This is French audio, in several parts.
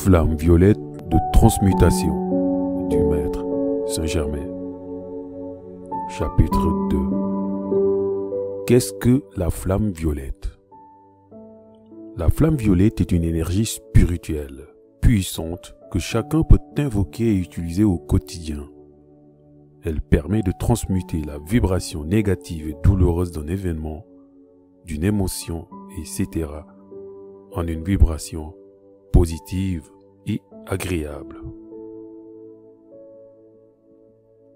Flamme violette de transmutation du Maître Saint-Germain. Chapitre 2. Qu'est-ce que la flamme violette? La flamme violette est une énergie spirituelle, puissante, que chacun peut invoquer et utiliser au quotidien. Elle permet de transmuter la vibration négative et douloureuse d'un événement, d'une émotion, etc., en une vibration positive et agréable.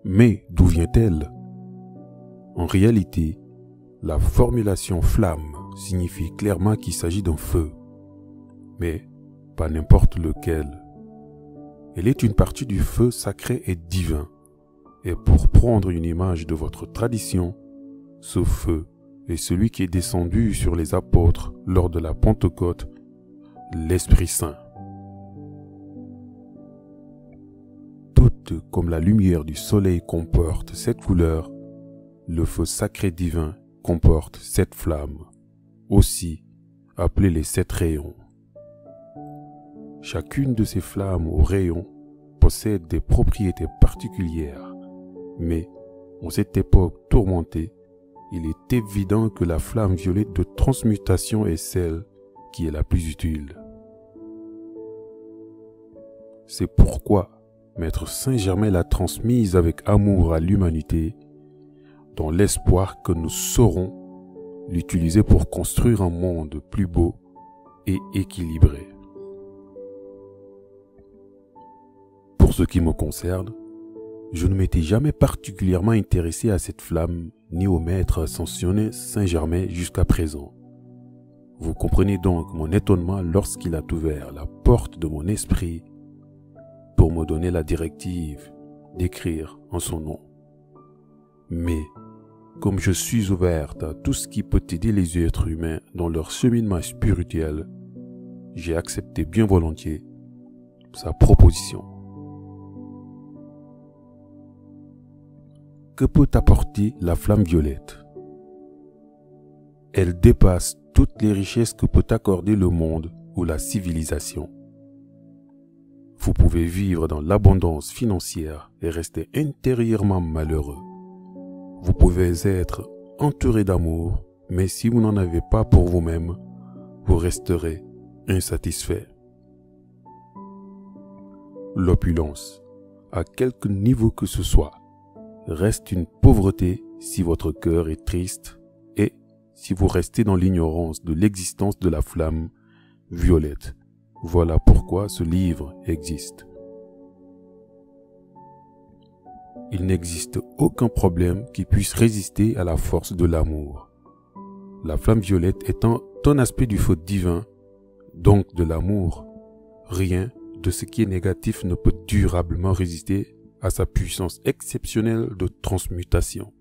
Mais d'où vient-elle? En réalité, la formulation flamme signifie clairement qu'il s'agit d'un feu, mais pas n'importe lequel. Elle est une partie du feu sacré et divin. Et pour prendre une image de votre tradition, ce feu est celui qui est descendu sur les apôtres lors de la Pentecôte, l'Esprit Saint. Toute comme la lumière du soleil comporte cette couleur, le feu sacré divin comporte cette flamme, aussi appelée les 7 rayons. Chacune de ces flammes ou rayons possède des propriétés particulières, mais en cette époque tourmentée, il est évident que la flamme violette de transmutation est celle qui est la plus utile. C'est pourquoi Maître Saint-Germain l'a transmise avec amour à l'humanité, dans l'espoir que nous saurons l'utiliser pour construire un monde plus beau et équilibré. Pour ce qui me concerne, je ne m'étais jamais particulièrement intéressé à cette flamme ni au maître ascensionné Saint-Germain jusqu'à présent. Vous comprenez donc mon étonnement lorsqu'il a ouvert la porte de mon esprit pour me donner la directive d'écrire en son nom. Mais comme je suis ouverte à tout ce qui peut aider les êtres humains dans leur cheminement spirituel, j'ai accepté bien volontiers sa proposition. Que peut apporter la flamme violette? Elle dépasse toutes les richesses que peut accorder le monde ou la civilisation. Vous pouvez vivre dans l'abondance financière et rester intérieurement malheureux. Vous pouvez être entouré d'amour, mais si vous n'en avez pas pour vous-même, vous resterez insatisfait. L'opulence, à quelque niveau que ce soit, reste une pauvreté si votre cœur est triste et si vous restez dans l'ignorance de l'existence de la flamme violette. Voilà pourquoi ce livre existe. Il n'existe aucun problème qui puisse résister à la force de l'amour. La flamme violette étant un aspect du feu divin, donc de l'amour, rien de ce qui est négatif ne peut durablement résister à sa puissance exceptionnelle de transmutation.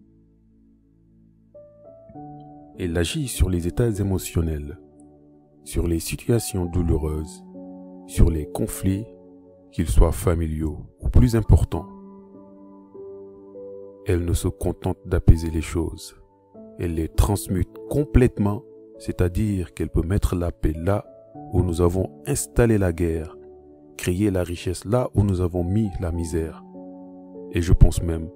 Elle agit sur les états émotionnels, sur les situations douloureuses, sur les conflits, qu'ils soient familiaux ou plus importants. Elle ne se contente d'apaiser les choses, elle les transmute complètement, c'est-à-dire qu'elle peut mettre la paix là où nous avons installé la guerre, créer la richesse là où nous avons mis la misère. Et je pense même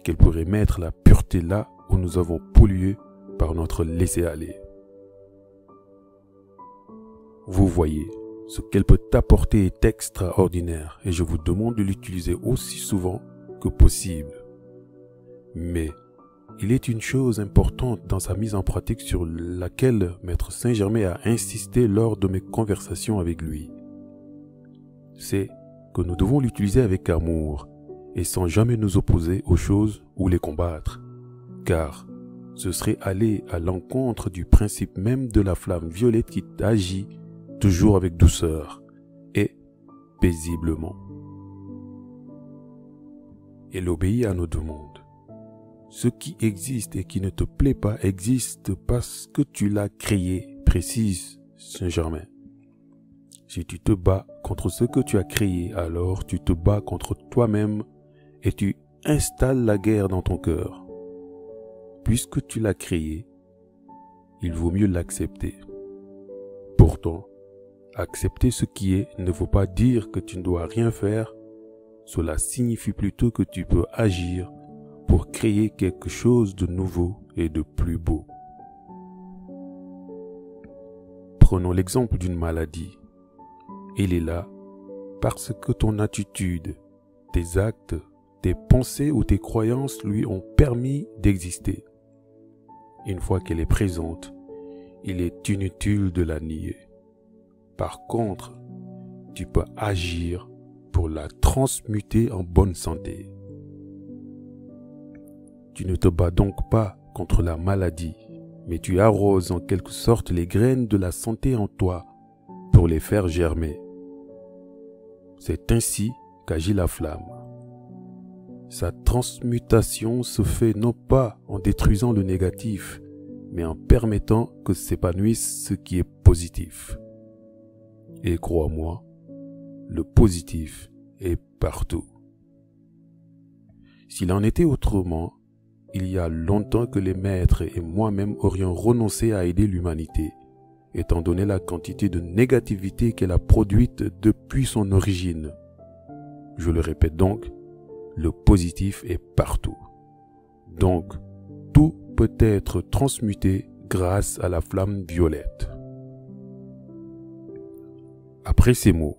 qu'elle pourrait mettre la pureté là où nous avons pollué par notre laisser-aller. Vous voyez, ce qu'elle peut apporter est extraordinaire et je vous demande de l'utiliser aussi souvent que possible. Mais il est une chose importante dans sa mise en pratique sur laquelle Maître Saint-Germain a insisté lors de mes conversations avec lui. C'est que nous devons l'utiliser avec amour et sans jamais nous opposer aux choses ou les combattre, car ce serait aller à l'encontre du principe même de la flamme violette qui agit toujours avec douceur et paisiblement. Elle obéit à nos demandes. Ce qui existe et qui ne te plaît pas existe parce que tu l'as créé, précise Saint-Germain. Si tu te bats contre ce que tu as créé, alors tu te bats contre toi-même et tu installes la guerre dans ton cœur. Puisque tu l'as créé, il vaut mieux l'accepter. Pourtant, Accepter ce qui est ne veut pas dire que tu ne dois rien faire, cela signifie plutôt que tu peux agir pour créer quelque chose de nouveau et de plus beau. Prenons l'exemple d'une maladie. Elle est là parce que ton attitude, tes actes, tes pensées ou tes croyances lui ont permis d'exister. Une fois qu'elle est présente, il est inutile de la nier. Par contre, tu peux agir pour la transmuter en bonne santé. Tu ne te bats donc pas contre la maladie, mais tu arroses en quelque sorte les graines de la santé en toi pour les faire germer. C'est ainsi qu'agit la flamme. Sa transmutation se fait non pas en détruisant le négatif, mais en permettant que s'épanouisse ce qui est positif. Et crois-moi, le positif est partout. S'il en était autrement, il y a longtemps que les maîtres et moi-même aurions renoncé à aider l'humanité, étant donné la quantité de négativité qu'elle a produite depuis son origine. Je le répète donc, le positif est partout. Donc, tout peut être transmuté grâce à la flamme violette. Après ces mots,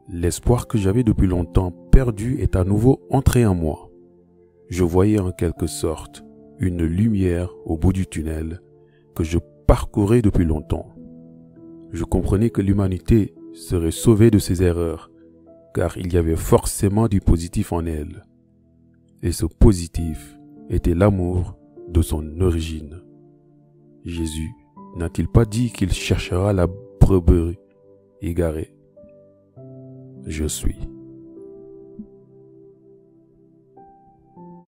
l'espoir que j'avais depuis longtemps perdu est à nouveau entré en moi. Je voyais en quelque sorte une lumière au bout du tunnel que je parcourais depuis longtemps. Je comprenais que l'humanité serait sauvée de ses erreurs, car il y avait forcément du positif en elle. Et ce positif était l'amour de son origine. Jésus n'a-t-il pas dit qu'il cherchera la brebis égarée? Je suis.